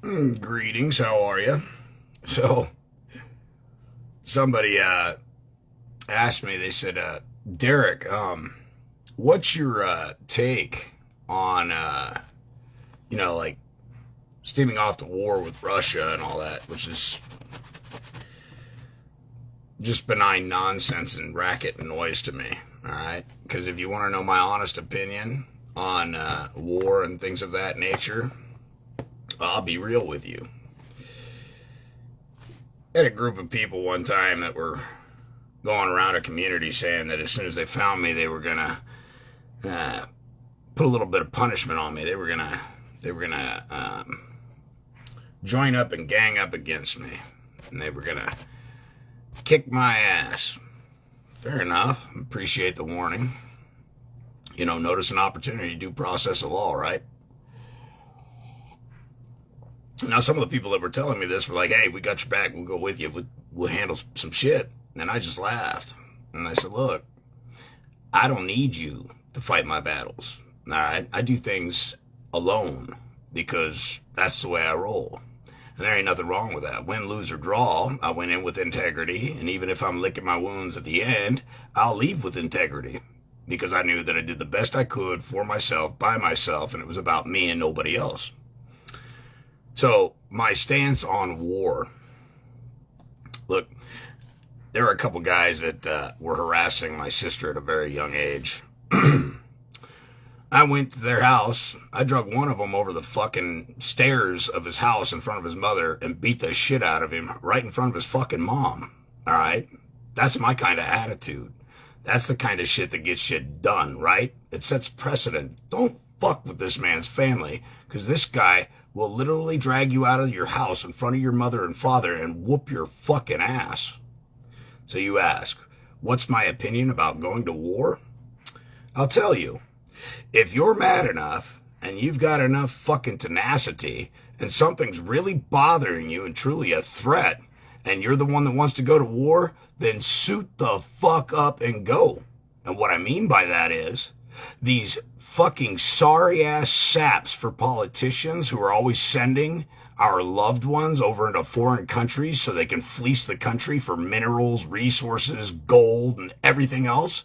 Greetings, how are you? So, somebody asked me, they said, Derek, what's your take on, like steaming off to war with Russia and all that, which is just benign nonsense and racket and noise to me, all right? Because if you want to know my honest opinion on war and things of that nature, I'll be real with you. I had a group of people one time that were going around a community saying that as soon as they found me, they were gonna put a little bit of punishment on me. They were gonna join up and gang up against me, and they were gonna kick my ass. Fair enough. Appreciate the warning. Notice an opportunity, due process of law, right? Now, some of the people that were telling me this were like, hey, we got your back. We'll go with you. We'll handle some shit. And I just laughed. And I said, look, I don't need you to fight my battles. All right? I do things alone because that's the way I roll. And there ain't nothing wrong with that. Win, lose, or draw, I went in with integrity. And even if I'm licking my wounds at the end, I'll leave with integrity because I knew that I did the best I could for myself, by myself, and it was about me and nobody else. So, my stance on war. Look, there were a couple guys that were harassing my sister at a very young age. I went to their house. I drug one of them over the fucking stairs of his house in front of his mother and beat the shit out of him right in front of his fucking mom. All right? That's my kind of attitude. That's the kind of shit that gets shit done, right? It sets precedent. Don't fuck with this man's family, because this guy will literally drag you out of your house in front of your mother and father and whoop your fucking ass. So you ask, what's my opinion about going to war? I'll tell you. If you're mad enough and you've got enough fucking tenacity and something's really bothering you and truly a threat and you're the one that wants to go to war, then suit the fuck up and go. And what I mean by that is these fucking sorry-ass saps for politicians who are always sending our loved ones over into foreign countries so they can fleece the country for minerals, resources, gold, and everything else.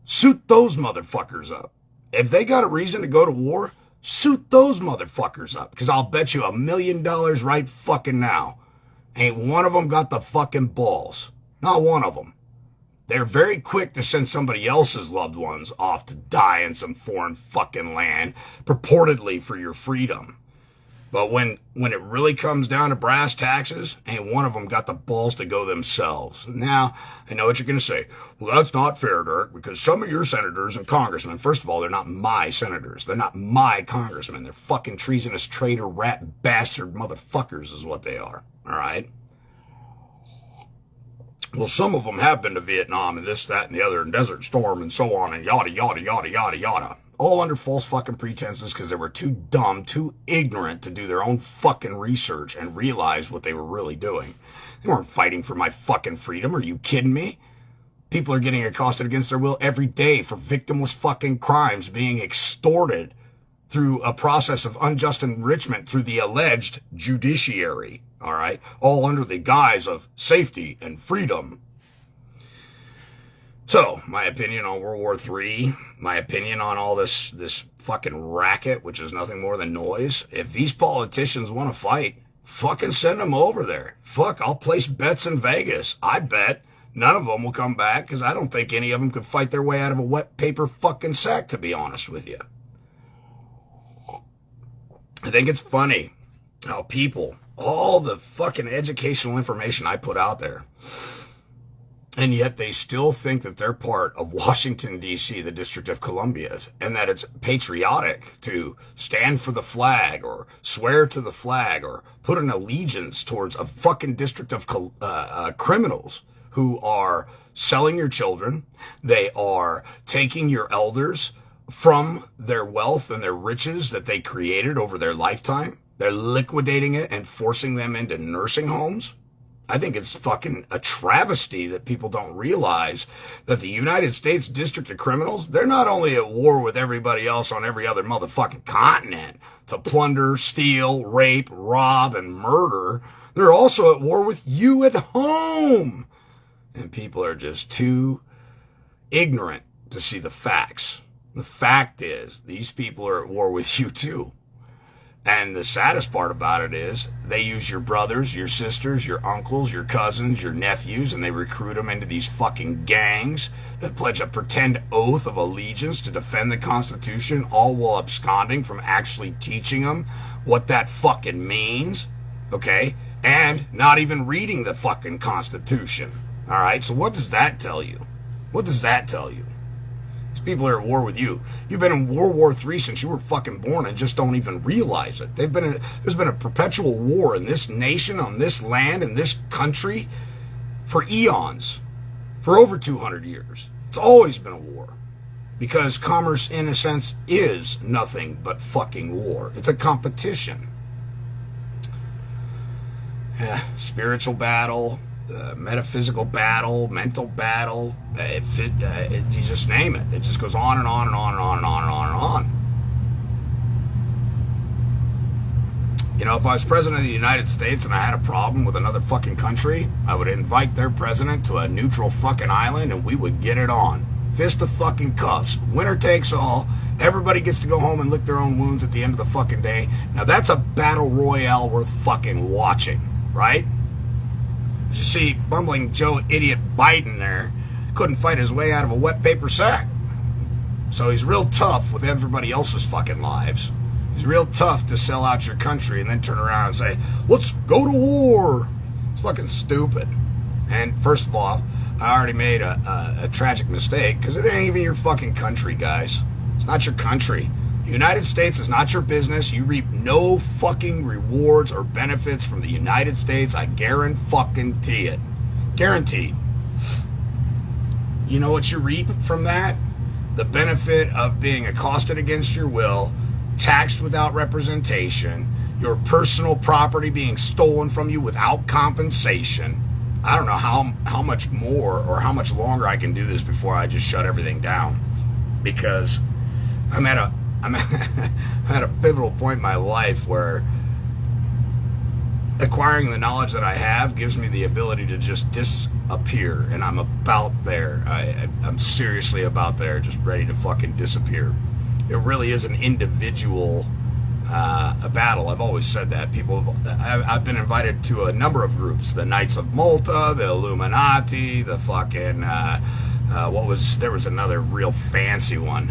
Suit those motherfuckers up. If they got a reason to go to war, suit those motherfuckers up. Because I'll bet you $1 million right fucking now, ain't one of them got the fucking balls. Not one of them. They're very quick to send somebody else's loved ones off to die in some foreign fucking land, purportedly for your freedom. But when it really comes down to brass taxes, ain't one of them got the balls to go themselves. Now, I know what you're going to say. Well, that's not fair, Dirk, because some of your senators and congressmen, first of all, they're not my senators. They're not my congressmen. They're fucking treasonous, traitor, rat, bastard motherfuckers is what they are. All right? Well, some of them have been to Vietnam and this, that, and the other, and Desert Storm and so on, and yada, yada, yada, yada, yada. All under false fucking pretenses because they were too dumb, too ignorant to do their own fucking research and realize what they were really doing. They weren't fighting for my fucking freedom. Are you kidding me? People are getting accosted against their will every day for victimless fucking crimes, being extorted through a process of unjust enrichment through the alleged judiciary, all right? All under the guise of safety and freedom. So, my opinion on World War III, my opinion on all this fucking racket, which is nothing more than noise. If these politicians want to fight, fucking send them over there. Fuck, I'll place bets in Vegas. I bet none of them will come back because I don't think any of them could fight their way out of a wet paper fucking sack, to be honest with you. I think it's funny how people, all the fucking educational information I put out there, and yet they still think that they're part of Washington, D.C., the District of Columbia, and that it's patriotic to stand for the flag or swear to the flag or put an allegiance towards a fucking district of criminals who are selling your children. They are taking your elders from their wealth and their riches that they created over their lifetime. They're liquidating it and forcing them into nursing homes. I think it's fucking a travesty that people don't realize that the United States District of Criminals, they're not only at war with everybody else on every other motherfucking continent to plunder, steal, rape, rob, and murder. They're also at war with you at home. And people are just too ignorant to see the facts. The fact is, these people are at war with you too. And the saddest part about it is they use your brothers, your sisters, your uncles, your cousins, your nephews, and they recruit them into these fucking gangs that pledge a pretend oath of allegiance to defend the Constitution, all while absconding from actually teaching them what that fucking means, okay? And not even reading the fucking Constitution, all right? So what does that tell you? What does that tell you? People are at war with you. You've been in World War III since you were fucking born and just don't even realize it. There's been a perpetual war in this nation, on this land, in this country for eons, for over 200 years. It's always been a war because commerce, in a sense, is nothing but fucking war. It's a competition. Spiritual battle, metaphysical battle, mental battle, you just name it. It just goes on and on and on and on and on and on and on. You know, if I was president of the United States and I had a problem with another fucking country, I would invite their president to a neutral fucking island and we would get it on. Fist of fucking cuffs. Winner takes all. Everybody gets to go home and lick their own wounds at the end of the fucking day. Now that's a battle royale worth fucking watching, right? You see, bumbling Joe idiot Biden there couldn't fight his way out of a wet paper sack. So he's real tough with everybody else's fucking lives. He's real tough to sell out your country and then turn around and say, let's go to war. It's fucking stupid. And first of all, I already made a tragic mistake because it ain't even your fucking country, guys. It's not your country. The United States is not your business. You reap no fucking rewards or benefits from the United States. I guarantee it. Guaranteed. You know what you reap from that? The benefit of being accosted against your will, taxed without representation, your personal property being stolen from you without compensation. I don't know how much more or how much longer I can do this before I just shut everything down. Because I'm at a pivotal point in my life where acquiring the knowledge that I have gives me the ability to just disappear, and I'm about there. I'm seriously about there, just ready to fucking disappear. It really is an individual a battle. I've always said that. I've been invited to a number of groups: the Knights of Malta, the Illuminati, the fucking there was another real fancy one.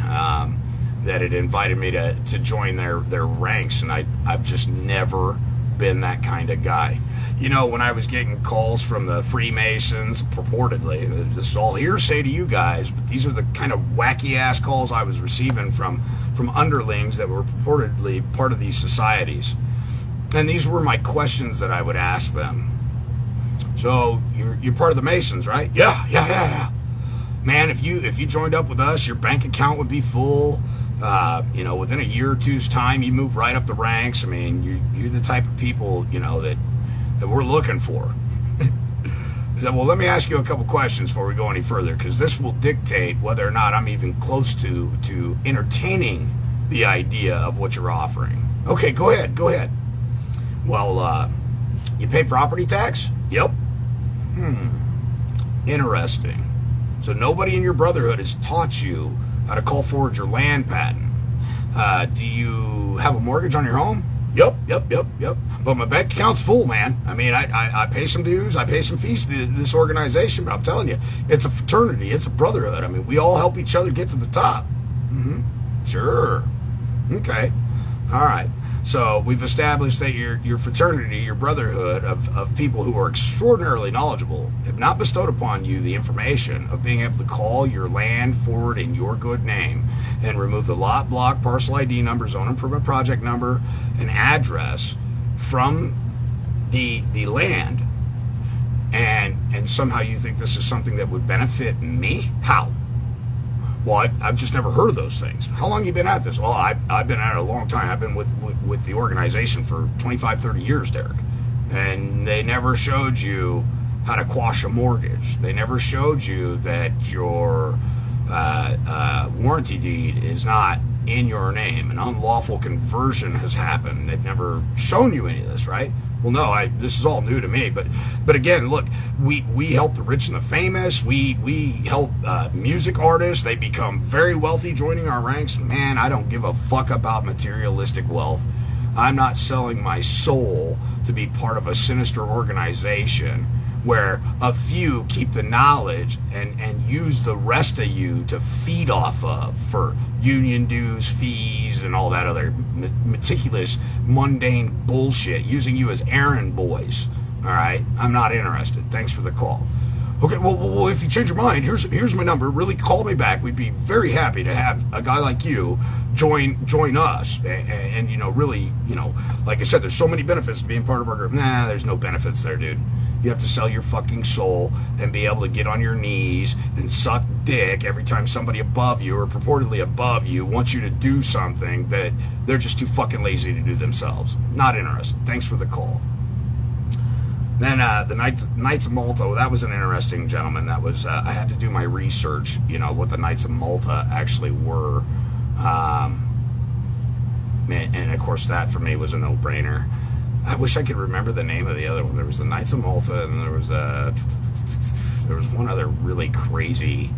That had invited me to join their ranks, and I've just never been that kind of guy. You know, when I was getting calls from the Freemasons, purportedly, this is all hearsay to you guys, but these are the kind of wacky ass calls I was receiving from underlings that were purportedly part of these societies. And these were my questions that I would ask them. So you're part of the Masons, right? Yeah. Man, if you joined up with us, your bank account would be full. Within a year or two's time, you move right up the ranks. I mean, you're the type of people, that we're looking for. I said, well, let me ask you a couple questions before we go any further, because this will dictate whether or not I'm even close to entertaining the idea of what you're offering. Okay, go ahead. Well, you pay property tax? Yep. Interesting. So nobody in your brotherhood has taught you how to call forward your land patent. Do you have a mortgage on your home? Yep. But my bank account's full, man. I mean, I pay some dues, I pay some fees to this organization, but I'm telling you, it's a fraternity, it's a brotherhood. I mean, we all help each other get to the top. Sure. Okay. All right. So we've established that your fraternity, your brotherhood of people who are extraordinarily knowledgeable have not bestowed upon you the information of being able to call your land forward in your good name and remove the lot, block, parcel ID number, zone improvement project number, and address from the land. And somehow you think this is something that would benefit me? How? Well, I've just never heard of those things. How long have you been at this? Well, I've been at it a long time. I've been with the organization for 25, 30 years, Derek. And they never showed you how to quash a mortgage. They never showed you that your warranty deed is not in your name. An unlawful conversion has happened. They've never shown you any of this, right? Well, no, this is all new to me. But again, look, we help the rich and the famous. We help music artists. They become very wealthy joining our ranks. Man, I don't give a fuck about materialistic wealth. I'm not selling my soul to be part of a sinister organization where a few keep the knowledge and use the rest of you to feed off of for union dues, fees, and all that other meticulous, mundane bullshit, using you as errand boys. All right? I'm not interested. Thanks for the call. Okay, well, if you change your mind, here's my number. Really call me back. We'd be very happy to have a guy like you join us. And really, like I said, there's so many benefits to being part of our group. Nah, there's no benefits there, dude. You have to sell your fucking soul and be able to get on your knees and suck dick every time somebody above you or purportedly above you wants you to do something that they're just too fucking lazy to do themselves. Not interested. Thanks for the call. Then the Knights of Malta, that was an interesting gentleman. That was, I had to do my research, what the Knights of Malta actually were. And of course that for me was a no-brainer. I wish I could remember the name of the other one. There was the Knights of Malta, and there was one other really crazy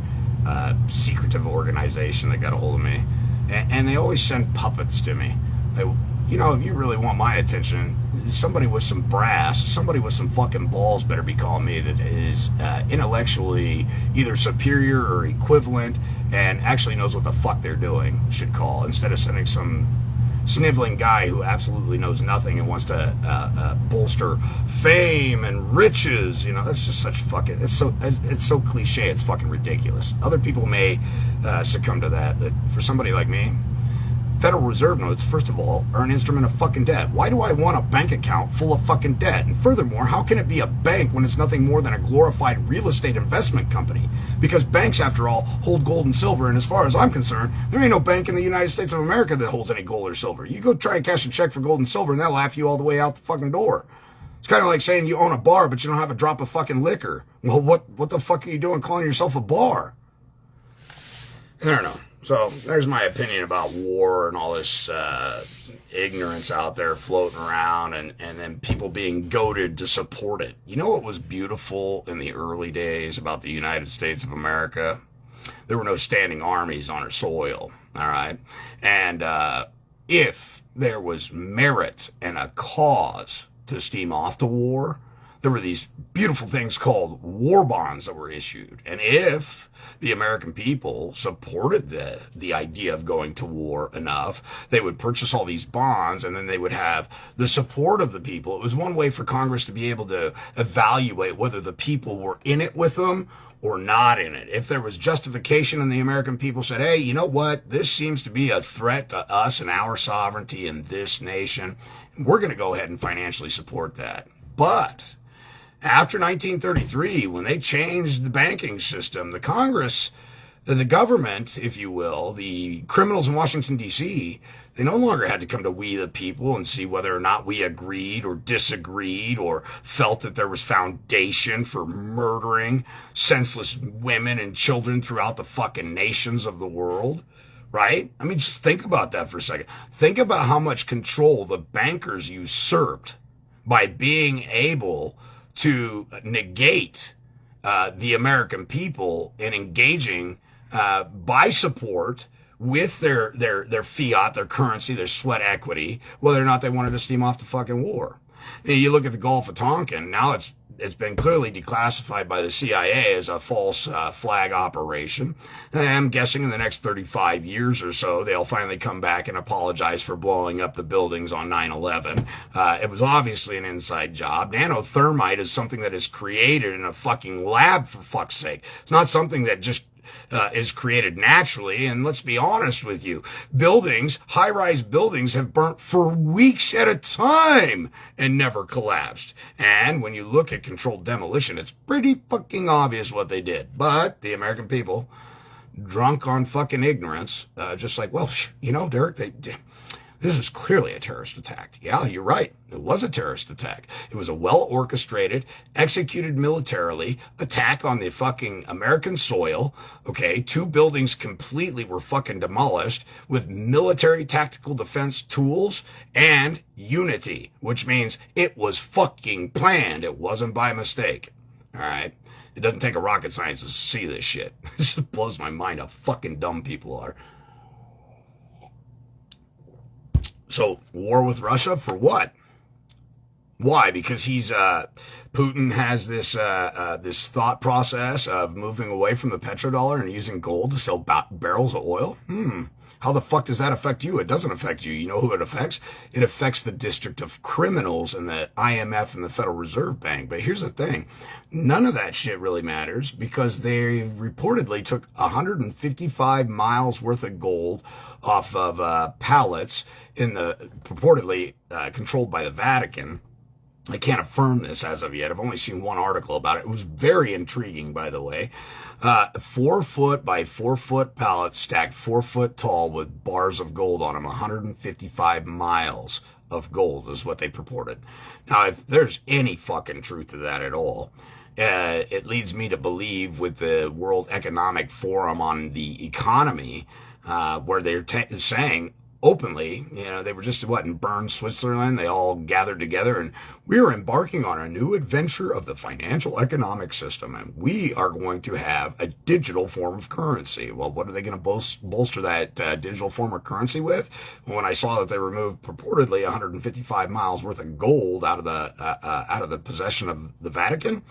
secretive organization that got a hold of me. And they always send puppets to me. If you really want my attention, somebody with some brass, somebody with some fucking balls better be calling me that is intellectually either superior or equivalent and actually knows what the fuck they're doing should call, instead of sending some sniveling guy who absolutely knows nothing and wants to bolster fame and riches. That's just such fucking, it's so cliche, it's fucking ridiculous. Other people may succumb to that, but for somebody like me, Federal Reserve notes, first of all, are an instrument of fucking debt. Why do I want a bank account full of fucking debt? And furthermore, how can it be a bank when it's nothing more than a glorified real estate investment company? Because banks, after all, hold gold and silver, and as far as I'm concerned, there ain't no bank in the United States of America that holds any gold or silver. You go try and cash a check for gold and silver, and they'll laugh you all the way out the fucking door. It's kind of like saying you own a bar, but you don't have a drop of fucking liquor. Well, what the fuck are you doing calling yourself a bar? I don't know. So there's my opinion about war and all this ignorance out there floating around and then people being goaded to support it. You know what was beautiful in the early days about the United States of America? There were no standing armies on our soil, all right? And if there was merit and a cause to steam off the war, there were these beautiful things called war bonds that were issued. And if the American people supported the idea of going to war enough, they would purchase all these bonds, and then they would have the support of the people. It was one way for Congress to be able to evaluate whether the people were in it with them or not in it. If there was justification and the American people said, hey, you know what? This seems to be a threat to us and our sovereignty in this nation, we're going to go ahead and financially support that. But after 1933, when they changed the banking system, the Congress, the government, if you will, the criminals in Washington, D.C., they no longer had to come to we the people and see whether or not we agreed or disagreed or felt that there was foundation for murdering senseless women and children throughout the fucking nations of the world, right? I mean, just think about that for a second. Think about how much control the bankers usurped by being able to negate the American people in engaging by support with their fiat, their currency, their sweat equity, whether or not they wanted to steam off the fucking war. And you look at the Gulf of Tonkin, now it's been clearly declassified by the CIA as a false flag operation. And I'm guessing in the next 35 years or so, they'll finally come back and apologize for blowing up the buildings on 9/11. It was obviously an inside job. Nanothermite is something that is created in a fucking lab, for fuck's sake. It's not something that just is created naturally. And let's be honest with you, high-rise buildings have burnt for weeks at a time and never collapsed. And when you look at controlled demolition, it's pretty fucking obvious what they did. But the American people, drunk on fucking ignorance, just like, well, Derek, This was clearly a terrorist attack. Yeah, you're right. It was a terrorist attack. It was a well-orchestrated, executed militarily attack on the fucking American soil. Okay, 2 buildings completely were fucking demolished with military tactical defense tools and unity, which means it was fucking planned. It wasn't by mistake. All right. It doesn't take a rocket scientist to see this shit. It just blows my mind how fucking dumb people are. So, war with Russia for what? Why? Because Putin has this thought process of moving away from the petrodollar and using gold to sell barrels of oil. How the fuck does that affect you? It doesn't affect you. You know who it affects? It affects the District of Criminals and the IMF and the Federal Reserve Bank. But here's the thing. None of that shit really matters because they reportedly took 155 miles worth of gold off of pallets in the purportedly controlled by the Vatican. I can't affirm this as of yet. I've only seen one article about it. It was very intriguing, by the way. 4 foot by 4 foot pallets stacked 4 foot tall with bars of gold on them. 155 miles of gold is what they purported. Now, if there's any fucking truth to that at all, it leads me to believe with the World Economic Forum on the economy, where they're saying openly, they were just in Bern, Switzerland. They all gathered together and we are embarking on a new adventure of the financial economic system. And we are going to have a digital form of currency. Well, what are they going to bolster that digital form of currency with? When I saw that they removed purportedly 155 miles worth of gold out of the possession of the Vatican,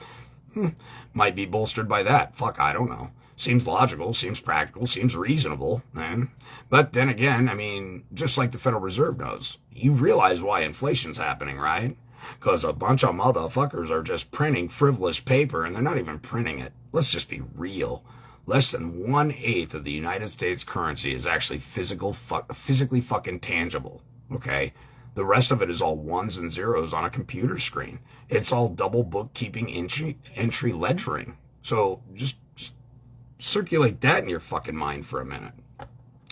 might be bolstered by that. Fuck, I don't know. Seems logical, seems practical, seems reasonable. But then again, just like the Federal Reserve knows, you realize why inflation's happening, right? Because a bunch of motherfuckers are just printing frivolous paper and they're not even printing it. Let's just be real. Less than 1/8 of the United States currency is actually physically fucking tangible, okay? The rest of it is all ones and zeros on a computer screen. It's all double bookkeeping entry ledgering. So just circulate that in your fucking mind for a minute.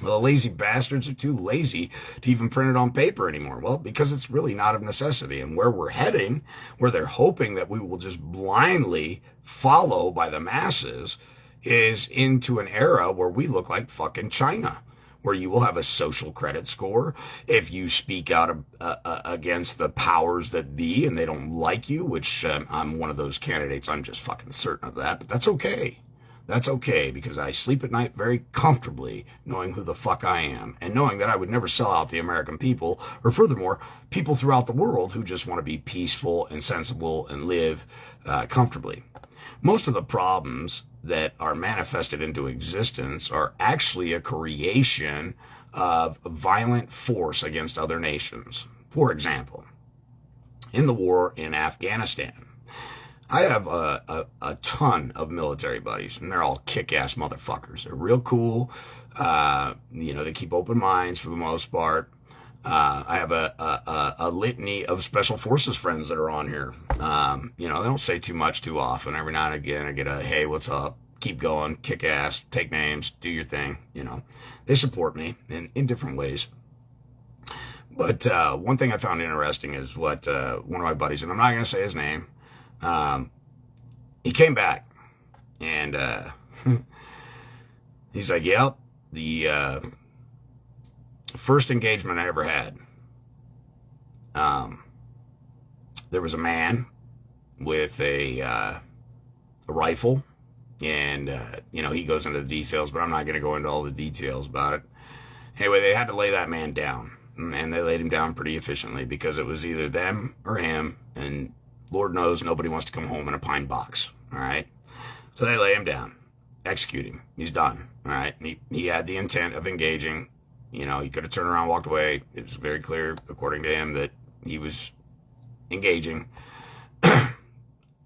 Well, the lazy bastards are too lazy to even print it on paper anymore. Well, because it's really not of necessity. And where we're heading, where they're hoping that we will just blindly follow by the masses, is into an era where we look like fucking China, where you will have a social credit score if you speak out against the powers that be and they don't like you, which I'm one of those candidates. I'm just fucking certain of that, but that's okay. That's okay, because I sleep at night very comfortably knowing who the fuck I am and knowing that I would never sell out the American people, or furthermore, people throughout the world who just want to be peaceful and sensible and live comfortably. Most of the problems that are manifested into existence are actually a creation of violent force against other nations. For example, in the war in Afghanistan, I have a ton of military buddies, and they're all kick-ass motherfuckers. They're real cool. They keep open minds for the most part. I have a litany of special forces friends that are on here. They don't say too much too often. Every now and again, I get a, hey, what's up? Keep going, kick ass, take names, do your thing. They support me in different ways. But one thing I found interesting is what one of my buddies, and I'm not going to say his name, he came back and he's like, yep, the first engagement I ever had, there was a man with a rifle, and he goes into the details, but I'm not going to go into all the details about it. Anyway, they had to lay that man down, and they laid him down pretty efficiently because it was either them or him, and Lord knows nobody wants to come home in a pine box, all right? So they lay him down, execute him. He's done, all right? And he had the intent of engaging. He could have turned around, walked away. It was very clear, according to him, that he was engaging.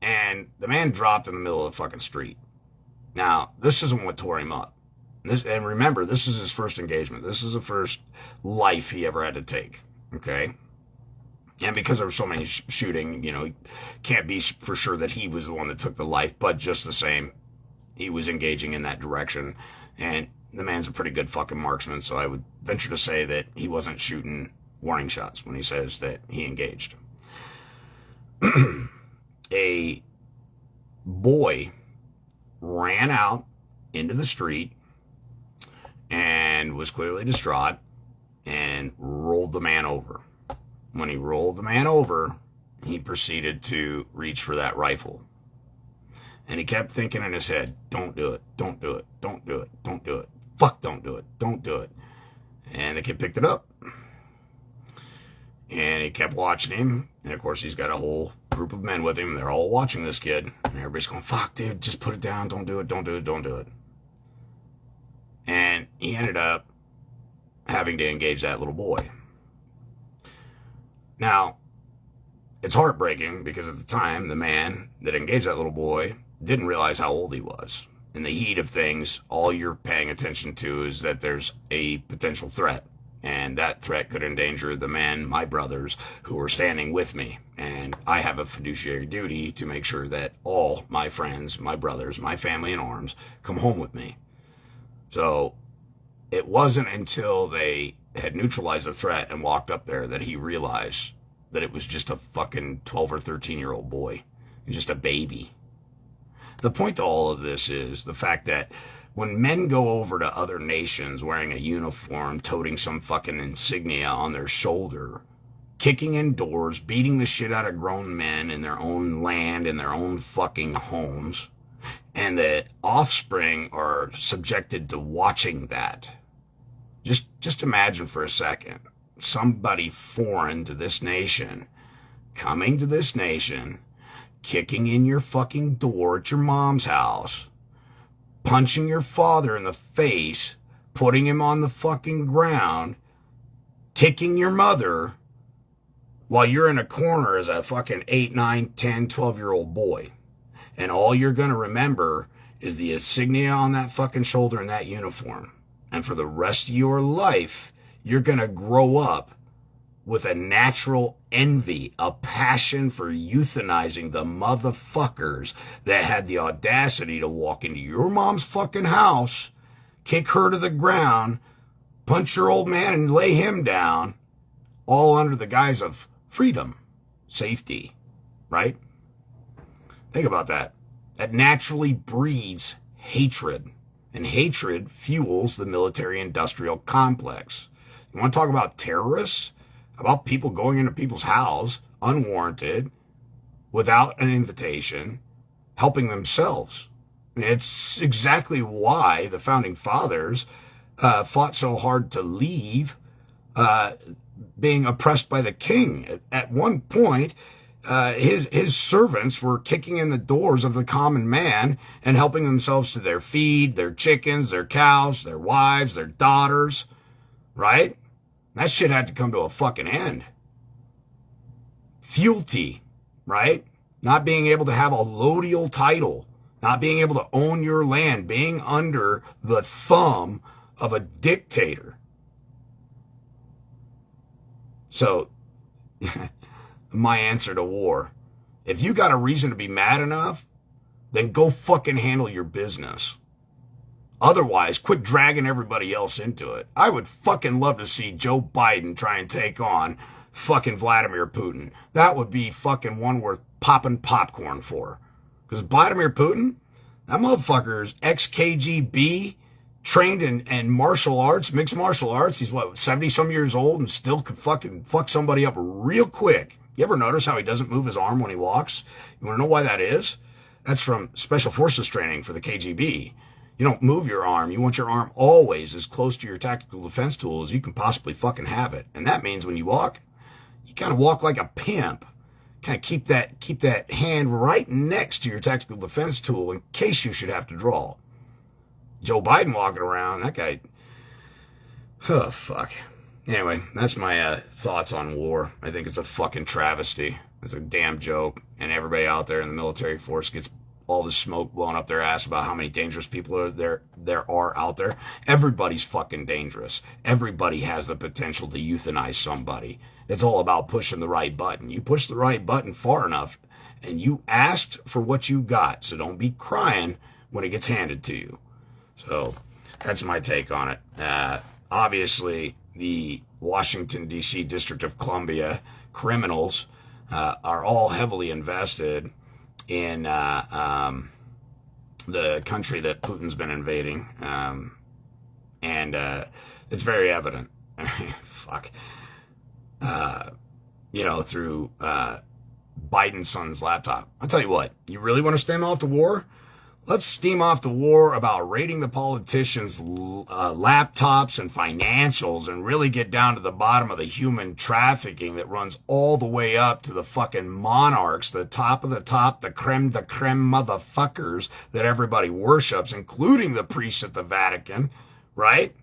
And the man dropped in the middle of the fucking street. Now, this isn't what tore him up. And remember, this is his first engagement. This is the first life he ever had to take, okay? And because there was so many shooting, he can't be for sure that he was the one that took the life, but just the same, he was engaging in that direction. And the man's a pretty good fucking marksman, so I would venture to say that he wasn't shooting warning shots when he says that he engaged. A boy ran out into the street and was clearly distraught and rolled the man over. When he rolled the man over, he proceeded to reach for that rifle. And he kept thinking in his head, don't do it, don't do it, don't do it, don't do it. Fuck, don't do it, don't do it. And the kid picked it up. And he kept watching him. And of course, he's got a whole group of men with him. They're all watching this kid. And everybody's going, fuck, dude, just put it down. Don't do it, don't do it, don't do it. And he ended up having to engage that little boy. Now, it's heartbreaking because at the time, the man that engaged that little boy didn't realize how old he was. In the heat of things, all you're paying attention to is that there's a potential threat. And that threat could endanger the men, my brothers, who are standing with me. And I have a fiduciary duty to make sure that all my friends, my brothers, my family in arms come home with me. So it wasn't until they had neutralized the threat and walked up there that he realized that it was just a fucking 12 or 13-year-old boy. He's just a baby. The point to all of this is the fact that when men go over to other nations wearing a uniform, toting some fucking insignia on their shoulder, kicking in doors, beating the shit out of grown men in their own land, in their own fucking homes, and the offspring are subjected to watching that. Just imagine for a second, somebody foreign to this nation, coming to this nation, kicking in your fucking door at your mom's house, punching your father in the face, putting him on the fucking ground, kicking your mother while you're in a corner as a fucking 8, 9, 10, 12-year-old boy. And all you're going to remember is the insignia on that fucking shoulder and that uniform. And for the rest of your life, you're going to grow up with a natural envy, a passion for euthanizing the motherfuckers that had the audacity to walk into your mom's fucking house, kick her to the ground, punch your old man and lay him down, all under the guise of freedom, safety, right? Think about that. That naturally breeds hatred, and hatred fuels the military-industrial complex. You want to talk about terrorists? About people going into people's house, unwarranted, without an invitation, helping themselves. And it's exactly why the founding fathers fought so hard to leave being oppressed by the king. At one point, his servants were kicking in the doors of the common man and helping themselves to their feed, their chickens, their cows, their wives, their daughters, right? That shit had to come to a fucking end. Fealty, right? Not being able to have a lodial title, not being able to own your land, being under the thumb of a dictator. So, my answer to war, if you got a reason to be mad enough, then go fucking handle your business. Otherwise, quit dragging everybody else into it. I would fucking love to see Joe Biden try and take on fucking Vladimir Putin. That would be fucking one worth popping popcorn for. Because Vladimir Putin, that motherfucker's ex-KGB, trained in martial arts, mixed martial arts. He's, 70-some years old and still could fucking fuck somebody up real quick. You ever notice how he doesn't move his arm when he walks? You want to know why that is? That's from Special Forces training for the KGB. You don't move your arm. You want your arm always as close to your tactical defense tool as you can possibly fucking have it. And that means when you walk, you kind of walk like a pimp. Kind of keep that hand right next to your tactical defense tool in case you should have to draw. Joe Biden walking around, that guy, oh, fuck. Anyway, that's my thoughts on war. I think it's a fucking travesty. It's a damn joke. And everybody out there in the military force gets all the smoke blowing up their ass about how many dangerous people there are out there. Everybody's fucking dangerous. Everybody has the potential to euthanize somebody. It's all about pushing the right button. You push the right button far enough, and you asked for what you got. So don't be crying when it gets handed to you. So That's my take on it. Obviously, the Washington, D.C. District of Columbia criminals are all heavily invested in the country that Putin's been invading. And it's very evident. Fuck. Through Biden's son's laptop. I'll tell you what, you really want to stem off the war? Let's steam off the war about raiding the politicians' laptops and financials and really get down to the bottom of the human trafficking that runs all the way up to the fucking monarchs, the top of the top, the creme motherfuckers that everybody worships, including the priests at the Vatican, right?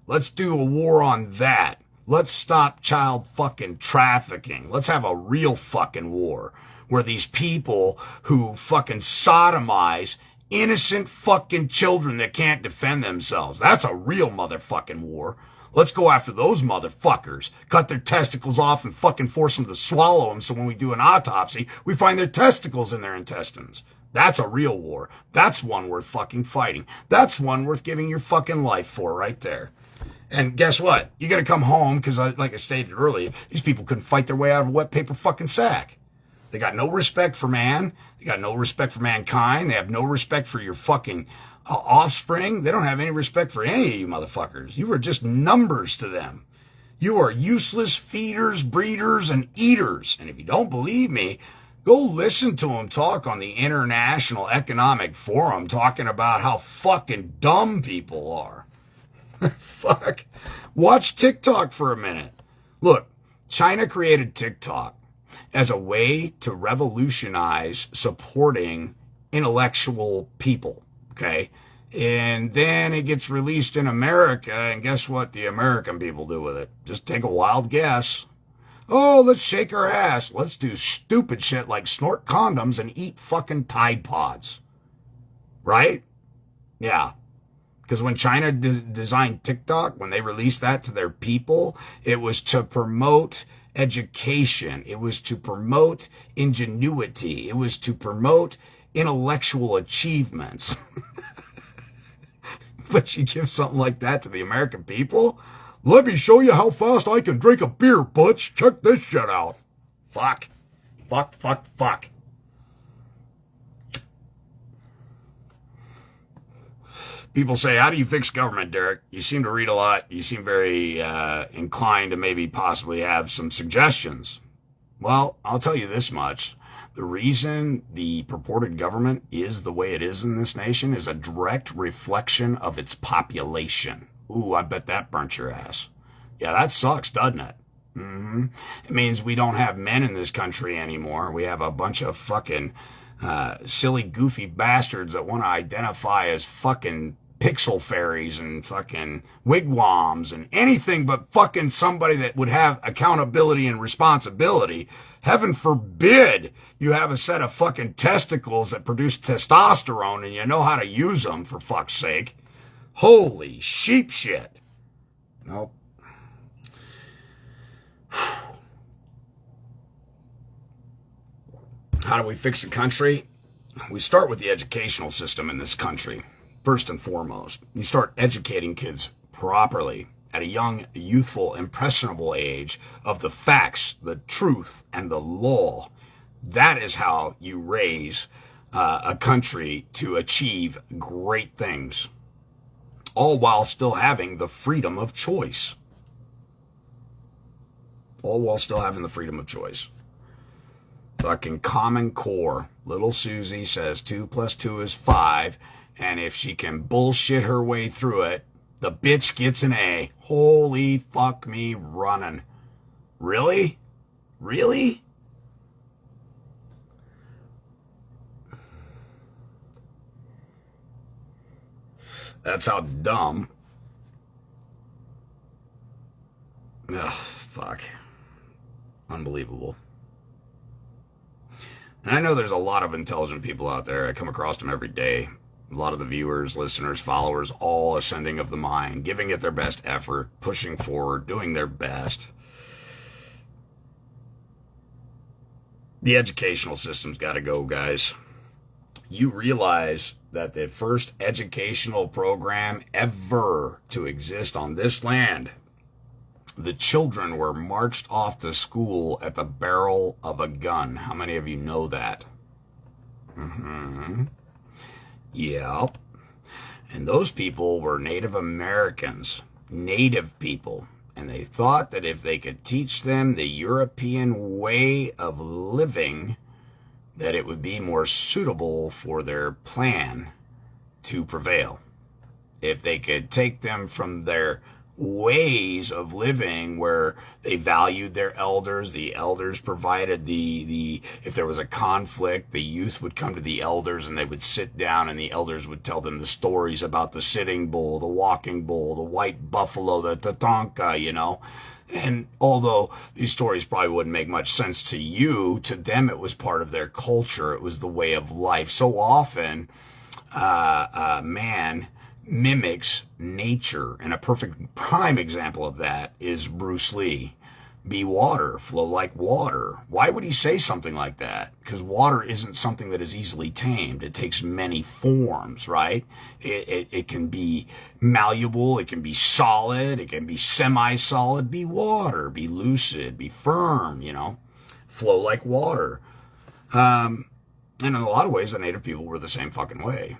Let's do a war on that. Let's stop child fucking trafficking. Let's have a real fucking war where these people who fucking sodomize innocent fucking children that can't defend themselves. That's a real motherfucking war. Let's go after those motherfuckers. Cut their testicles off and fucking force them to swallow them so when we do an autopsy, we find their testicles in their intestines. That's a real war. That's one worth fucking fighting. That's one worth giving your fucking life for right there. And guess what? You gotta come home because, like I stated earlier, these people couldn't fight their way out of a wet paper fucking sack. They got no respect for man. They got no respect for mankind. They have no respect for your fucking offspring. They don't have any respect for any of you motherfuckers. You are just numbers to them. You are useless feeders, breeders, and eaters. And if you don't believe me, go listen to them talk on the International Economic Forum talking about how fucking dumb people are. Fuck. Watch TikTok for a minute. Look, China created TikTok as a way to revolutionize supporting intellectual people, okay? And then it gets released in America, and guess what the American people do with it? Just take a wild guess. Oh, let's shake our ass. Let's do stupid shit like snort condoms and eat fucking Tide Pods. Right? Yeah. Because when China designed TikTok, when they released that to their people, it was to promote education. It was to promote ingenuity. It was to promote intellectual achievements. But you give something like that to the American people? Let me show you how fast I can drink a beer, Butch. Check this shit out. Fuck. Fuck, fuck, fuck. People say, how do you fix government, Derek? You seem to read a lot. You seem very inclined to maybe possibly have some suggestions. Well, I'll tell you this much. The reason the purported government is the way it is in this nation is a direct reflection of its population. Ooh, I bet that burnt your ass. Yeah, that sucks, doesn't it? Mm-hmm. It means we don't have men in this country anymore. We have a bunch of fucking silly, goofy bastards that want to identify as fucking pixel fairies and fucking wigwams and anything but fucking somebody that would have accountability and responsibility. Heaven forbid you have a set of fucking testicles that produce testosterone and you know how to use them, for fuck's sake. Holy sheep shit. Nope. How do we fix the country? We start with the educational system in this country. First and foremost, you start educating kids properly at a young, youthful, impressionable age of the facts, the truth, and the law. That is how you raise a country to achieve great things, all while still having the freedom of choice. All while still having the freedom of choice. Fucking Common Core. Little Susie says 2 + 2 is 5. And if she can bullshit her way through it, the bitch gets an A. Holy fuck me running. Really? Really? That's how dumb. Ugh, fuck. Unbelievable. And I know there's a lot of intelligent people out there. I come across them every day. A lot of the viewers, listeners, followers, all ascending of the mind, giving it their best effort, pushing forward, doing their best. The educational system's got to go, guys. You realize that the first educational program ever to exist on this land, the children were marched off to school at the barrel of a gun. How many of you know that? Yep. And those people were Native Americans, native people. And they thought that if they could teach them the European way of living, that it would be more suitable for their plan to prevail. If they could take them from their ways of living where they valued their elders, the elders provided if there was a conflict, the youth would come to the elders and they would sit down and the elders would tell them the stories about the Sitting Bull, the Walking Bull, the White Buffalo, the Tatanka, you know. And although these stories probably wouldn't make much sense to you, to them it was part of their culture. It was the way of life. So often, man mimics nature, and a perfect prime example of that is Bruce Lee. Be water, flow like water. Why would he say something like that? Because water isn't something that is easily tamed. It takes many forms, right? It can be malleable, it can be solid, it can be semi-solid. Be water, be lucid, be firm, you know, flow like water. And in a lot of ways, the native people were the same fucking way.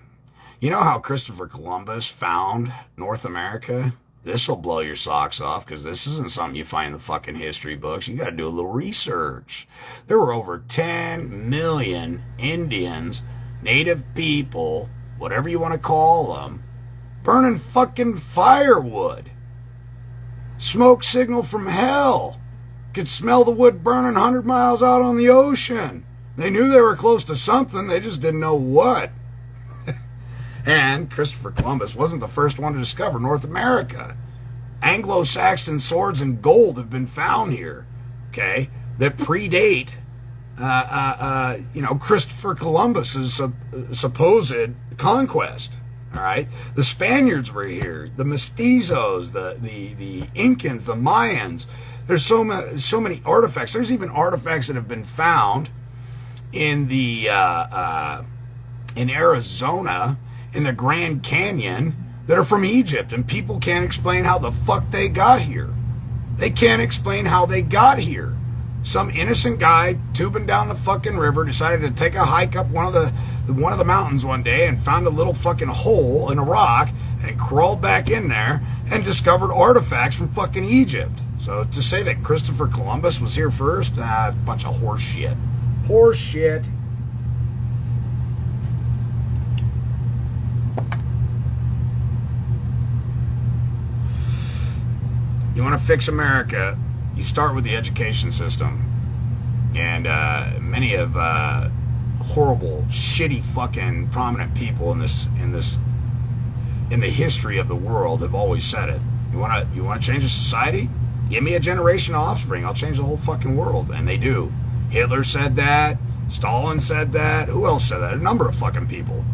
You know how Christopher Columbus found North America? This will blow your socks off because this isn't something you find in the fucking history books. You got to do a little research. There were over 10 million Indians, native people, whatever you want to call them, burning fucking firewood. Smoke signal from hell. Could smell the wood burning 100 miles out on the ocean. They knew they were close to something. They just didn't know what. And Christopher Columbus wasn't the first one to discover North America. Anglo-Saxon swords and gold have been found here, okay, that predate, Christopher Columbus's supposed conquest. All right, the Spaniards were here, the Mestizos, the Incans, the Mayans. There's so many artifacts. There's even artifacts that have been found in in Arizona, in the Grand Canyon, that are from Egypt, and people can't explain how the fuck they got here. They can't explain how they got here. Some innocent guy tubing down the fucking river decided to take a hike up one of the mountains one day and found a little fucking hole in a rock and crawled back in there and discovered artifacts from fucking Egypt. So to say that Christopher Columbus was here first, it's a bunch of horse shit. Horse shit. You want to fix America, you start with the education system. And many of horrible, shitty, fucking prominent people in the history of the world have always said it. You want to change a society? Give me a generation of offspring. I'll change the whole fucking world. And they do. Hitler said that. Stalin said that. Who else said that? A number of fucking people.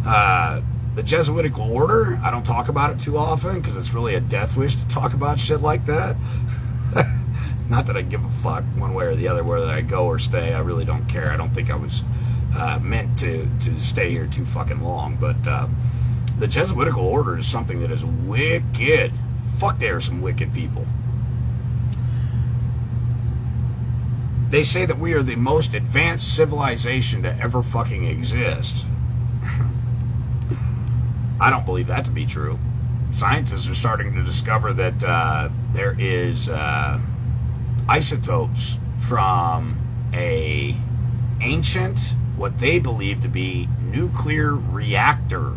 The Jesuitical order, I don't talk about it too often because it's really a death wish to talk about shit like that. Not that I give a fuck one way or the other, whether I go or stay. I really don't care. I don't think I was meant to stay here too fucking long. But the Jesuitical order is something that is wicked. Fuck, they are some wicked people. They say that we are the most advanced civilization to ever fucking exist. I don't believe that to be true. Scientists are starting to discover that there is isotopes from a ancient, what they believe to be nuclear reactor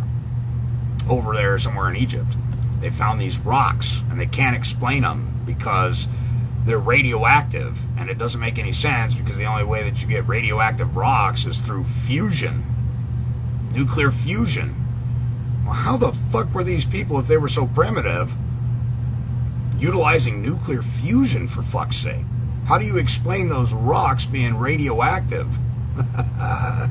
over there somewhere in Egypt. They found these rocks and they can't explain them because they're radioactive, and it doesn't make any sense because the only way that you get radioactive rocks is through fusion, nuclear fusion. Well, how the fuck were these people, if they were so primitive, utilizing nuclear fusion, for fuck's sake? How do you explain those rocks being radioactive? The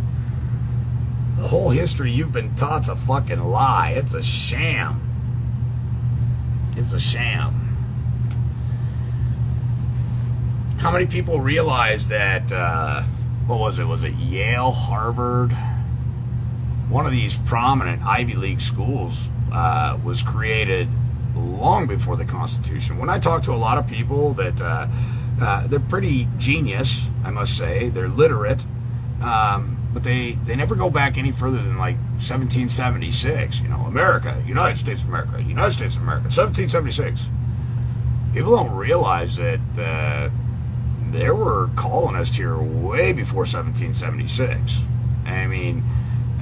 whole history you've been taught's a fucking lie. It's a sham. It's a sham. How many people realize that, what was it? Was it Yale, Harvard? one of these prominent Ivy League schools was created long before the Constitution. When I talk to a lot of people that they're pretty genius, I must say, they're literate, but they never go back any further than like 1776. You know, America, United States of America, United States of America, 1776. People don't realize that there were colonists here way before 1776. I mean,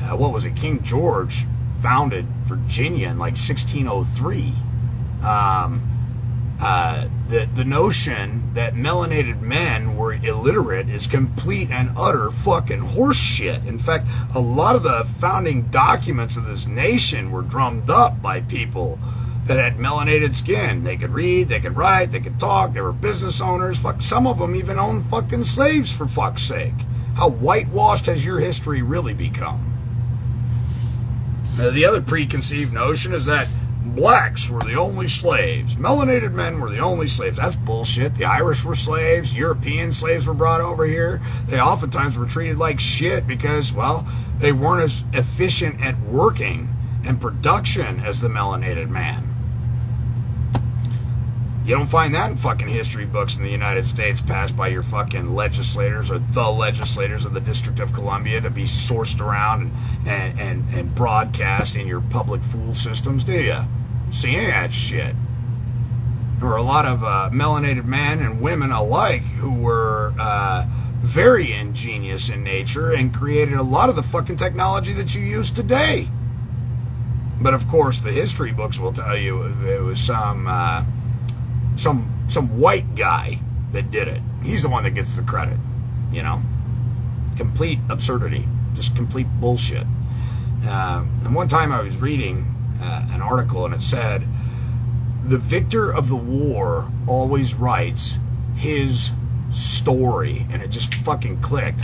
what was it? King George founded Virginia in like 1603. The notion that melanated men were illiterate is complete and utter fucking horseshit. In fact, a lot of the founding documents of this nation were drummed up by people that had melanated skin. They could read, they could write, they could talk, they were business owners. Fuck, some of them even owned fucking slaves, for fuck's sake. How whitewashed has your history really become? The other preconceived notion is that blacks were the only slaves. Melanated men were the only slaves. That's bullshit. The Irish were slaves. European slaves were brought over here. They oftentimes were treated like shit because, well, they weren't as efficient at working and production as the melanated man. You don't find that in fucking history books in the United States passed by your fucking legislators or the legislators of the District of Columbia to be sourced around and broadcast in your public fool systems, do you? See any of that shit. There were a lot of melanated men and women alike who were very ingenious in nature and created a lot of the fucking technology that you use today. But of course, the history books will tell you it was some white guy that did it. He's the one that gets the credit, you know? Complete absurdity. Just complete bullshit. And one time I was reading an article and it said, the victor of the war always writes his story. And it just fucking clicked.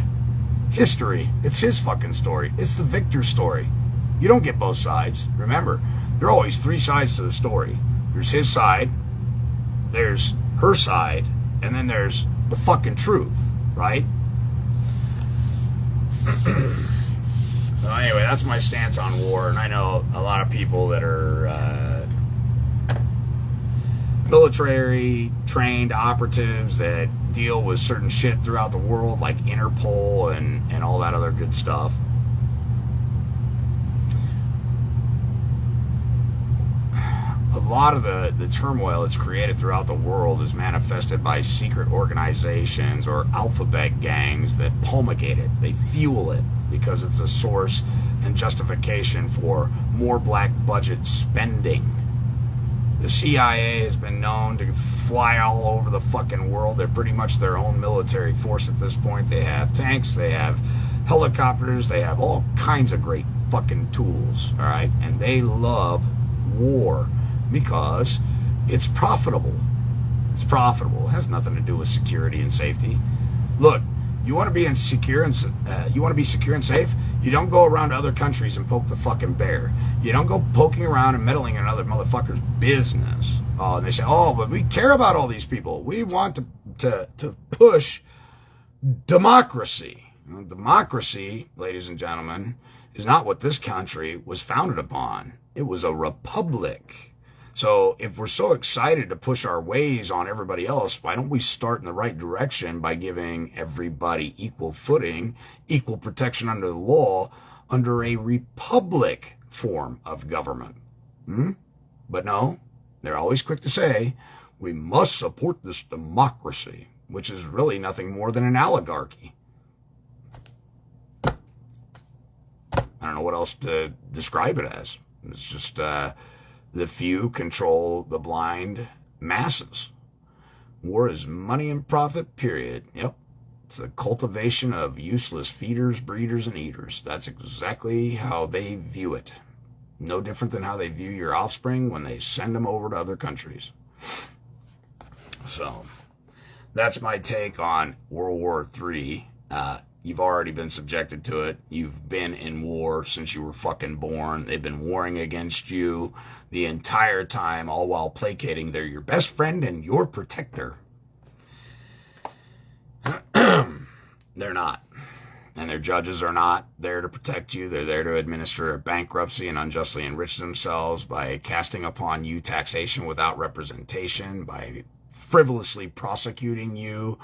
History. It's his fucking story. It's the victor's story. You don't get both sides. Remember, there are always three sides to the story. There's his side, there's her side, and then there's the fucking truth, right? So anyway, that's my stance on war, and I know a lot of people that are military-trained operatives that deal with certain shit throughout the world, like Interpol and all that other good stuff. A lot of the turmoil that's created throughout the world is manifested by secret organizations or alphabet gangs that promulgate it. They fuel it because it's a source and justification for more black budget spending. The CIA has been known to fly all over the fucking world. They're pretty much their own military force at this point. They have tanks, they have helicopters, they have all kinds of great fucking tools, all right? And they love war because it's profitable. It's profitable. It has nothing to do with security and safety. Look, you want to be secure and safe? You don't go around to other countries and poke the fucking bear. You don't go poking around and meddling in other motherfuckers' business. Oh, and they say, oh, but we care about all these people. We want to push democracy. Democracy, ladies and gentlemen, is not what this country was founded upon. It was a republic. So if we're so excited to push our ways on everybody else, why don't we start in the right direction by giving everybody equal footing, equal protection under the law, under a republic form of government? But no, they're always quick to say, we must support this democracy, which is really nothing more than an oligarchy. I don't know what else to describe it as. It's just the few control the blind masses. War is money and profit, period. Yep. It's the cultivation of useless feeders, breeders, and eaters. That's exactly how they view it. No different than how they view your offspring when they send them over to other countries. So, that's my take on World War III. You've already been subjected to it. You've been in war since you were fucking born. They've been warring against you the entire time, all while placating. They're your best friend and your protector. They're not. And their judges are not there to protect you. They're there to administer a bankruptcy and unjustly enrich themselves by casting upon you taxation without representation, by frivolously prosecuting you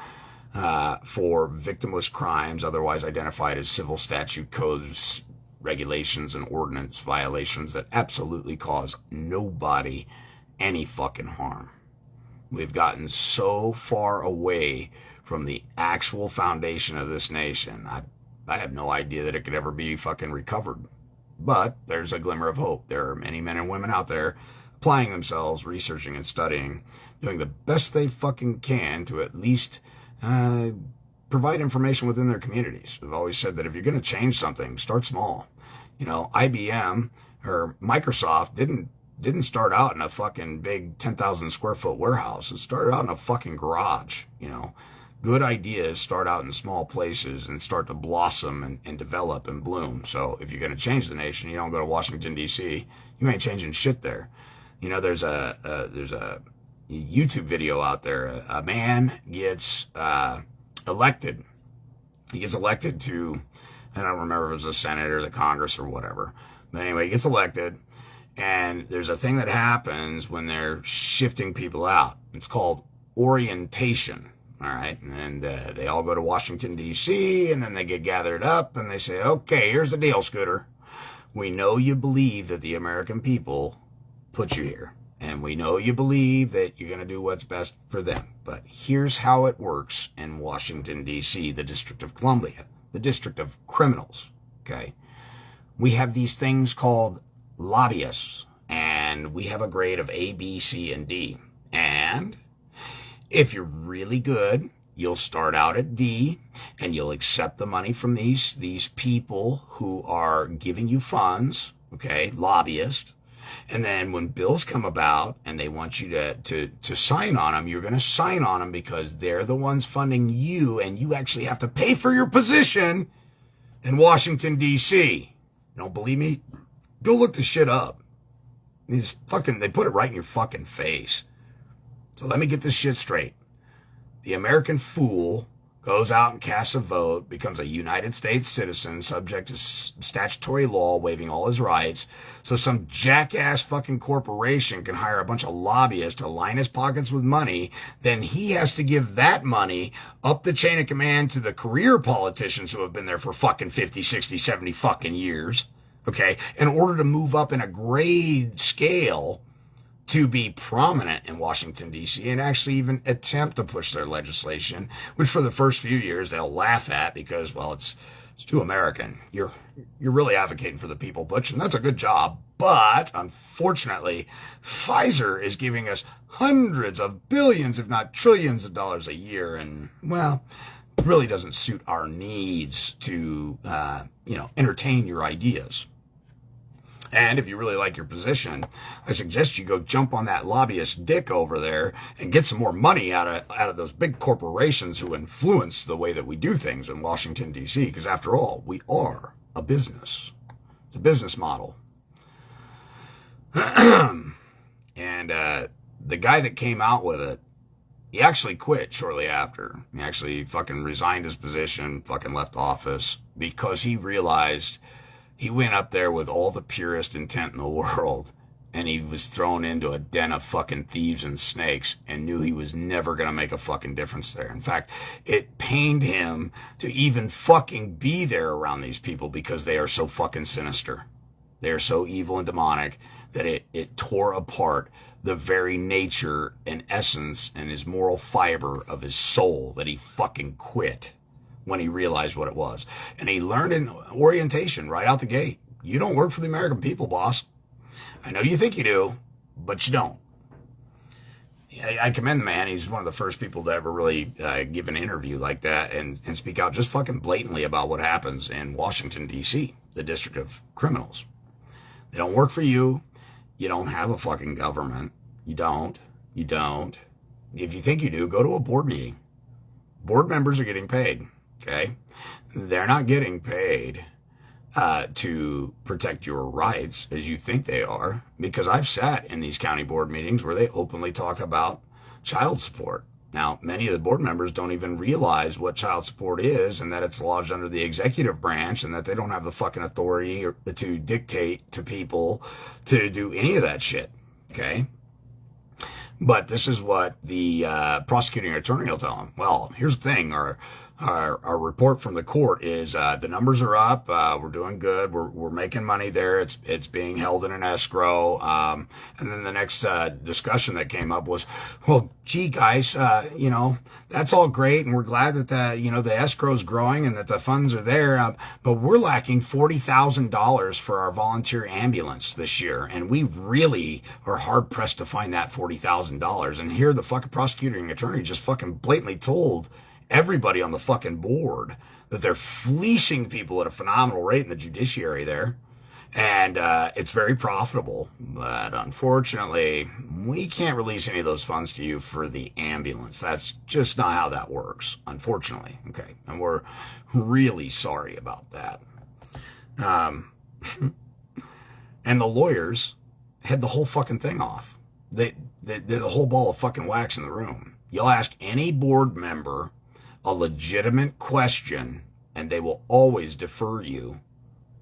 for victimless crimes, otherwise identified as civil statute codes, regulations, and ordinance violations that absolutely cause nobody any fucking harm. We've gotten so far away from the actual foundation of this nation. I have no idea that it could ever be fucking recovered. But there's a glimmer of hope. There are many men and women out there applying themselves, researching and studying, doing the best they fucking can to at least provide information within their communities. I've always said that if you're going to change something, start small. You know, IBM or Microsoft didn't start out in a fucking big 10,000 square foot warehouse. It started out in a fucking garage, you know. Good ideas start out in small places and start to blossom and develop and bloom. So if you're going to change the nation, you don't go to Washington, D.C. You ain't changing shit there. You know, there's a YouTube video out there. A man gets elected. He gets elected to, I don't remember if it was the Senate or the Congress or whatever. But anyway, he gets elected. And there's a thing that happens when they're shifting people out. It's called orientation. All right. And they all go to Washington, D.C., and then they get gathered up and they say, okay, here's the deal, Scooter. We know you believe that the American people put you here. And we know you believe that you're going to do what's best for them. But here's how it works in Washington, D.C., the District of Columbia, the District of Criminals. Okay. We have these things called lobbyists, and we have a grade of A, B, C, and D. And if you're really good, you'll start out at D, and you'll accept the money from these people who are giving you funds, okay, lobbyists. And then when bills come about and they want you to sign on them, you're going to sign on them because they're the ones funding you, and you actually have to pay for your position in Washington, D.C. You don't believe me? Go look the shit up. They put it right in your fucking face. So let me get this shit straight. The American fool goes out and casts a vote, becomes a United States citizen, subject to statutory law, waiving all his rights, so some jackass fucking corporation can hire a bunch of lobbyists to line his pockets with money. Then he has to give that money up the chain of command to the career politicians who have been there for fucking 50, 60, 70 fucking years, okay, in order to move up in a grade scale to be prominent in Washington, D.C., and actually even attempt to push their legislation, which for the first few years they'll laugh at because, well, it's too American. You're really advocating for the people, Butch, and that's a good job. But unfortunately, Pfizer is giving us hundreds of billions, if not trillions of dollars a year, and, well, it really doesn't suit our needs to, entertain your ideas. And if you really like your position, I suggest you go jump on that lobbyist dick over there and get some more money out of those big corporations who influence the way that we do things in Washington, D.C., because after all, we are a business. It's a business model. And the guy that came out with it, he actually quit shortly after. He actually fucking resigned his position, fucking left office, because he realized he went up there with all the purest intent in the world, and he was thrown into a den of fucking thieves and snakes and knew he was never going to make a fucking difference there. In fact, it pained him to even fucking be there around these people because they are so fucking sinister. They are so evil and demonic that it tore apart the very nature and essence and his moral fiber of his soul that he fucking quit when he realized what it was. And he learned in orientation right out the gate. You don't work for the American people, boss. I know you think you do, but you don't. I commend the man. He's one of the first people to ever really give an interview like that and speak out just fucking blatantly about what happens in Washington, D.C., the District of Criminals. They don't work for you. You don't have a fucking government. You don't. If you think you do, go to a board meeting. Board members are getting paid. Okay, they're not getting paid to protect your rights as you think they are, because I've sat in these county board meetings where they openly talk about child support. Now, many of the board members don't even realize what child support is and that it's lodged under the executive branch and that they don't have the fucking authority to dictate to people to do any of that shit. Okay? But this is what the prosecuting attorney will tell them. Well, here's the thing. Our report from the court is the numbers are up. We're doing good. We're making money there. It's being held in an escrow. And then the next discussion that came up was, well, gee, guys, that's all great, and we're glad that the escrow is growing and that the funds are there. But we're lacking $40,000 for our volunteer ambulance this year, and we really are hard pressed to find that $40,000. And here the fucking prosecuting attorney just fucking blatantly told everybody on the fucking board that they're fleecing people at a phenomenal rate in the judiciary there. And it's very profitable. But unfortunately, we can't release any of those funds to you for the ambulance. That's just not how that works, unfortunately. Okay. And we're really sorry about that. And the lawyers had the whole fucking thing off. They're the whole ball of fucking wax in the room. You'll ask any board member a legitimate question, and they will always defer you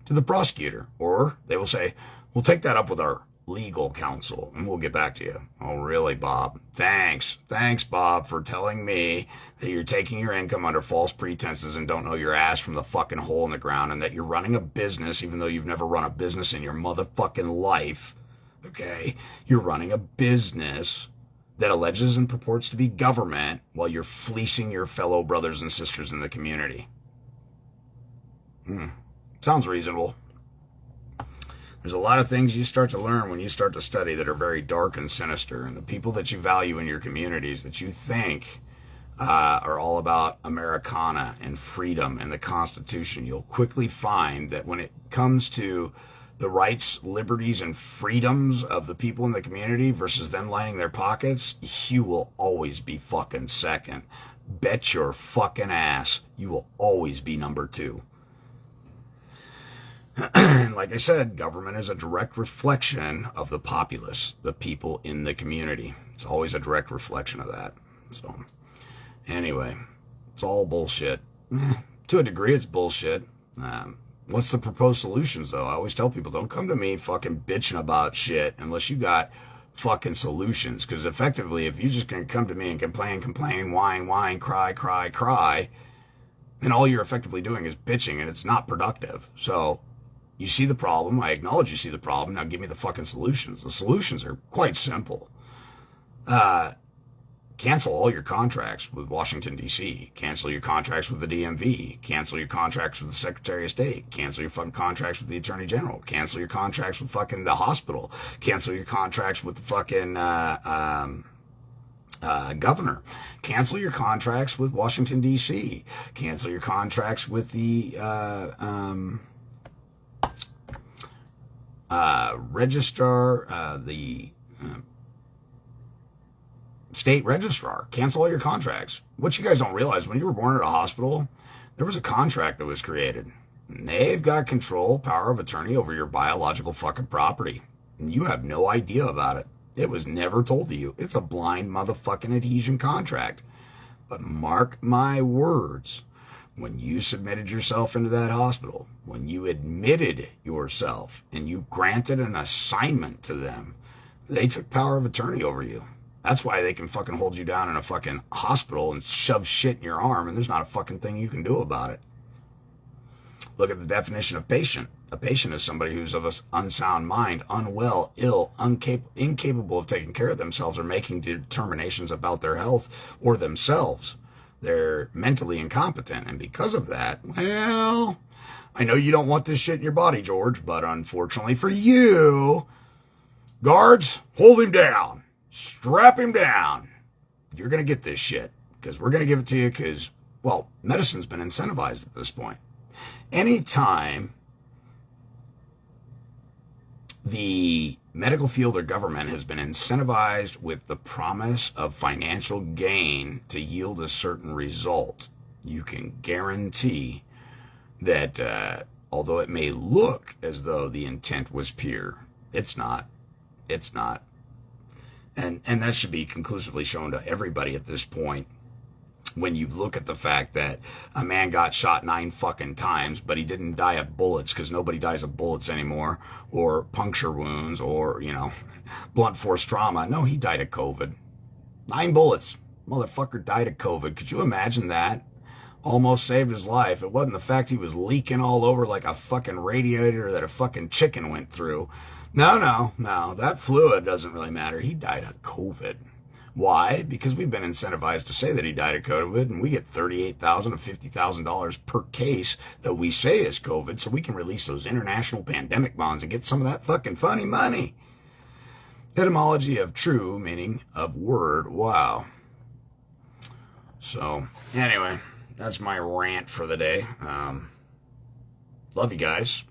to the prosecutor, or they will say, we'll take that up with our legal counsel and we'll get back to you. Oh, really, Bob? Thanks, Bob, for telling me that you're taking your income under false pretenses and don't know your ass from the fucking hole in the ground, and that you're running a business even though you've never run a business in your motherfucking life. Okay? You're running a business that alleges and purports to be government while you're fleecing your fellow brothers and sisters in the community. Sounds reasonable. There's a lot of things you start to learn when you start to study that are very dark and sinister, and the people that you value in your communities that you think are all about Americana and freedom and the Constitution, you'll quickly find that when it comes to the rights, liberties, and freedoms of the people in the community versus them lining their pockets, you will always be fucking second. Bet your fucking ass you will always be number two. And like I said, government is a direct reflection of the populace, the people in the community. It's always a direct reflection of that. So, anyway, it's all bullshit. To a degree, it's bullshit. What's the proposed solutions, though? I always tell people, don't come to me fucking bitching about shit unless you got fucking solutions. Because effectively, if you're just going to come to me and complain, whine, cry, then all you're effectively doing is bitching, and it's not productive. So, you see the problem. I acknowledge you see the problem. Now give me the fucking solutions. The solutions are quite simple. Cancel all your contracts with Washington, D.C. Cancel your contracts with the DMV. Cancel your contracts with the Secretary of State. Cancel your fucking contracts with the Attorney General. Cancel your contracts with fucking the hospital. Cancel your contracts with the fucking governor. Cancel your contracts with Washington, D.C. Cancel your contracts with the registrar, the state registrar. Cancel all your contracts. What you guys don't realize, when you were born at a hospital, there was a contract that was created. And they've got control, power of attorney over your biological fucking property. And you have no idea about it. It was never told to you. It's a blind motherfucking adhesion contract. But mark my words, when you submitted yourself into that hospital, when you admitted yourself and you granted an assignment to them, they took power of attorney over you. That's why they can fucking hold you down in a fucking hospital and shove shit in your arm, and there's not a fucking thing you can do about it. Look at the definition of patient. A patient is somebody who's of an unsound mind, unwell, ill, incapable of taking care of themselves or making determinations about their health or themselves. They're mentally incompetent, and because of that, well, I know you don't want this shit in your body, George, but unfortunately for you, guards, hold him down. Strap him down. You're going to get this shit because we're going to give it to you because, well, medicine's been incentivized at this point. Anytime the medical field or government has been incentivized with the promise of financial gain to yield a certain result, you can guarantee that although it may look as though the intent was pure, it's not. It's not. And that should be conclusively shown to everybody at this point. When you look at the fact that a man got shot 9 fucking times, but he didn't die of bullets, because nobody dies of bullets anymore, or puncture wounds, or, blunt force trauma. No, he died of COVID. 9 bullets. Motherfucker died of COVID. Could you imagine that? Almost saved his life. It wasn't the fact he was leaking all over like a fucking radiator that a fucking chicken went through. No. That fluid doesn't really matter. He died of COVID. Why? Because we've been incentivized to say that he died of COVID, and we get $38,000 to $50,000 per case that we say is COVID, so we can release those international pandemic bonds and get some of that fucking funny money. Etymology of true, meaning of word. Wow. So, anyway, that's my rant for the day. Love you guys.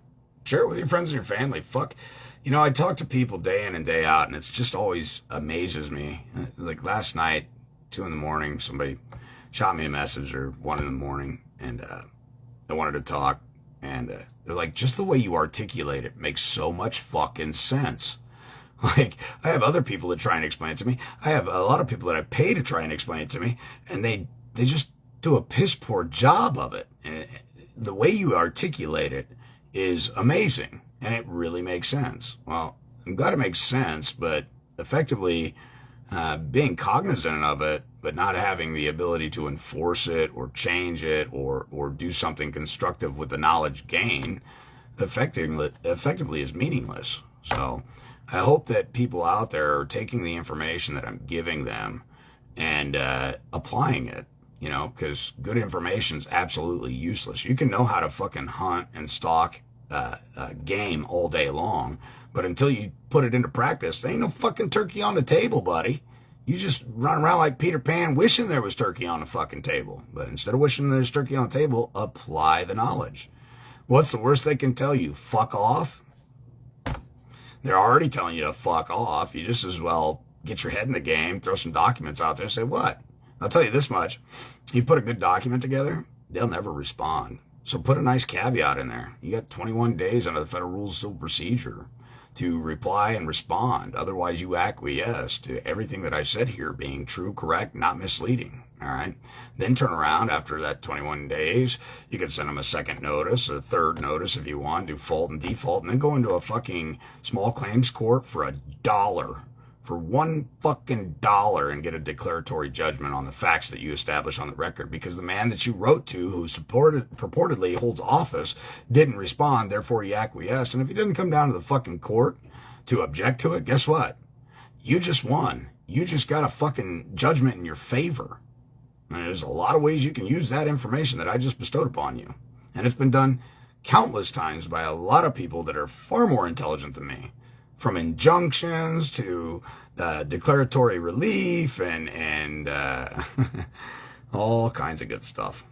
Share it with your friends and your family. Fuck. I talk to people day in and day out, and it's just always amazes me. Like last night, 2 in the morning, somebody shot me a message, or 1 in the morning, and they wanted to talk. And they're like, just the way you articulate it makes so much fucking sense. Like, I have other people that try and explain it to me. I have a lot of people that I pay to try and explain it to me, and they just do a piss poor job of it. And the way you articulate it is amazing. And it really makes sense. Well, I'm glad it makes sense, but effectively being cognizant of it, but not having the ability to enforce it or change it or do something constructive with the knowledge gained, effectively is meaningless. So I hope that people out there are taking the information that I'm giving them and applying it. Because good information is absolutely useless. You can know how to fucking hunt and stalk game all day long, but until you put it into practice, there ain't no fucking turkey on the table, buddy. You just run around like Peter Pan wishing there was turkey on the fucking table. But instead of wishing there's turkey on the table, apply the knowledge. What's the worst they can tell you? Fuck off? They're already telling you to fuck off. You just as well get your head in the game, throw some documents out there and say, what? I'll tell you this much. You put a good document together, they'll never respond. So put a nice caveat in there. You got 21 days under the Federal Rules of Civil Procedure to reply and respond. Otherwise, you acquiesce to everything that I said here being true, correct, not misleading. All right. Then turn around after that 21 days. You can send them a second notice, a third notice if you want, do fault and default, and then go into a fucking small claims court for $1. For $1 fucking dollar and get a declaratory judgment on the facts that you establish on the record, because the man that you wrote to, who purportedly holds office, didn't respond, therefore he acquiesced. And if he didn't come down to the fucking court to object to it, guess what? You just won. You just got a fucking judgment in your favor. And there's a lot of ways you can use that information that I just bestowed upon you. And it's been done countless times by a lot of people that are far more intelligent than me. From injunctions to declaratory relief and all kinds of good stuff.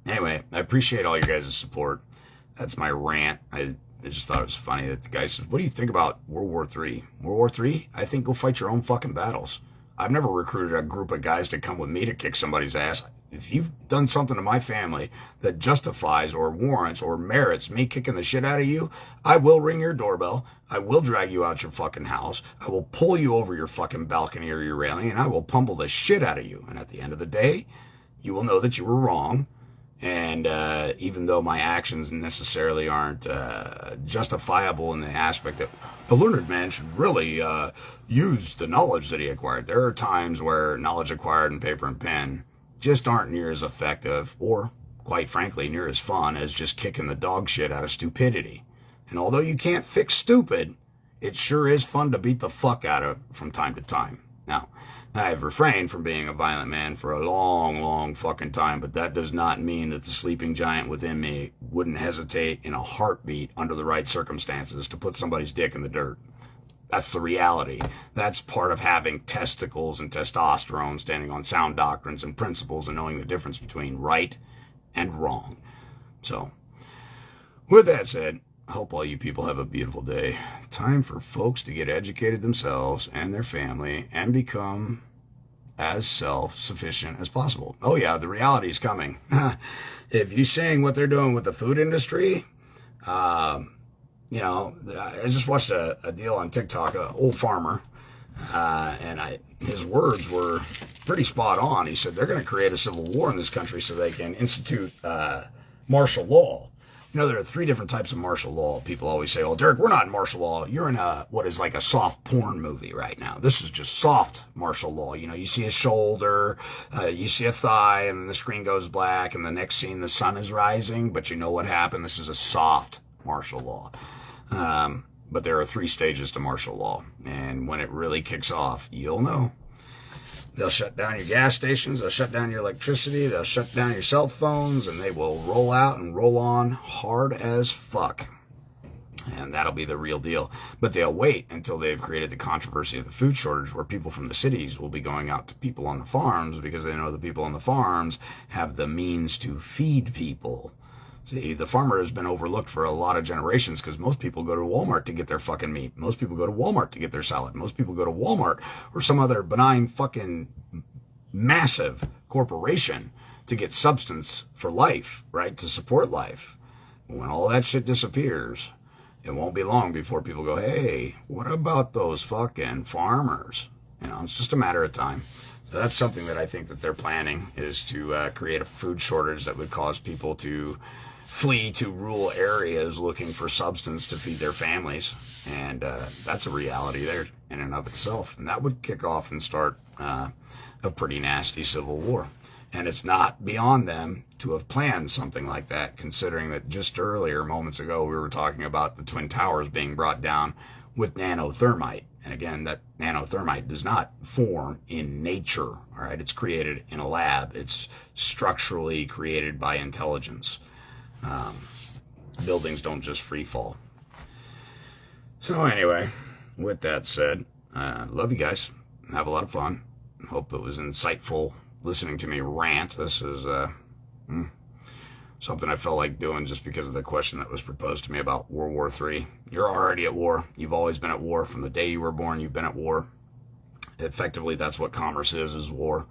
Anyway, I appreciate all you guys' support. That's my rant. I just thought it was funny that the guy says, what do you think about World War III? World War III? I think go fight your own fucking battles. I've never recruited a group of guys to come with me to kick somebody's ass. If you've done something to my family that justifies or warrants or merits me kicking the shit out of you, I will ring your doorbell. I will drag you out your fucking house. I will pull you over your fucking balcony or your railing, and I will pummel the shit out of you. And at the end of the day, you will know that you were wrong. And even though my actions necessarily aren't justifiable in the aspect that the learned man should really use the knowledge that he acquired, there are times where knowledge acquired in paper and pen just aren't near as effective or, quite frankly, near as fun as just kicking the dog shit out of stupidity. And although you can't fix stupid, it sure is fun to beat the fuck out of from time to time. Now, I have refrained from being a violent man for a long, long fucking time, but that does not mean that the sleeping giant within me wouldn't hesitate in a heartbeat under the right circumstances to put somebody's dick in the dirt. That's the reality. That's part of having testicles and testosterone, standing on sound doctrines and principles and knowing the difference between right and wrong. So, with that said, I hope all you people have a beautiful day. Time for folks to get educated themselves and their family and become as self-sufficient as possible. Oh yeah, the reality is coming. If you're seeing what they're doing with the food industry, I just watched a deal on TikTok, an old farmer, His words were pretty spot on. He said they're going to create a civil war in this country so they can institute martial law. You know, there are 3 different types of martial law. People always say, "Oh, Derek, we're not in martial law. You're in what is like a soft porn movie right now. This is just soft martial law. You know, you see a shoulder, you see a thigh, and the screen goes black, and the next scene the sun is rising. But you know what happened? This is a soft martial law." But there are 3 stages to martial law, and when it really kicks off, you'll know. They'll shut down your gas stations, they'll shut down your electricity, they'll shut down your cell phones, and they will roll out and roll on hard as fuck. And that'll be the real deal. But they'll wait until they've created the controversy of the food shortage, where people from the cities will be going out to people on the farms because they know the people on the farms have the means to feed people. See, the farmer has been overlooked for a lot of generations because most people go to Walmart to get their fucking meat. Most people go to Walmart to get their salad. Most people go to Walmart or some other benign fucking massive corporation to get substance for life, right? To support life. When all that shit disappears, it won't be long before people go, "Hey, what about those fucking farmers?" You know, it's just a matter of time. So that's something that I think that they're planning, is to create a food shortage that would cause people to flee to rural areas looking for substance to feed their families. And that's a reality there in and of itself. And that would kick off and start a pretty nasty civil war. And it's not beyond them to have planned something like that, considering that just earlier, moments ago, we were talking about the Twin Towers being brought down with nanothermite. And again, that nanothermite does not form in nature, all right? It's created in a lab. It's structurally created by intelligence. Buildings don't just free fall. So anyway, with that said, love you guys. Have a lot of fun. Hope it was insightful listening to me rant. This is something I felt like doing just because of the question that was proposed to me about World War III. You're already at war. You've always been at war. From the day you were born, you've been at war. Effectively, that's what commerce is war.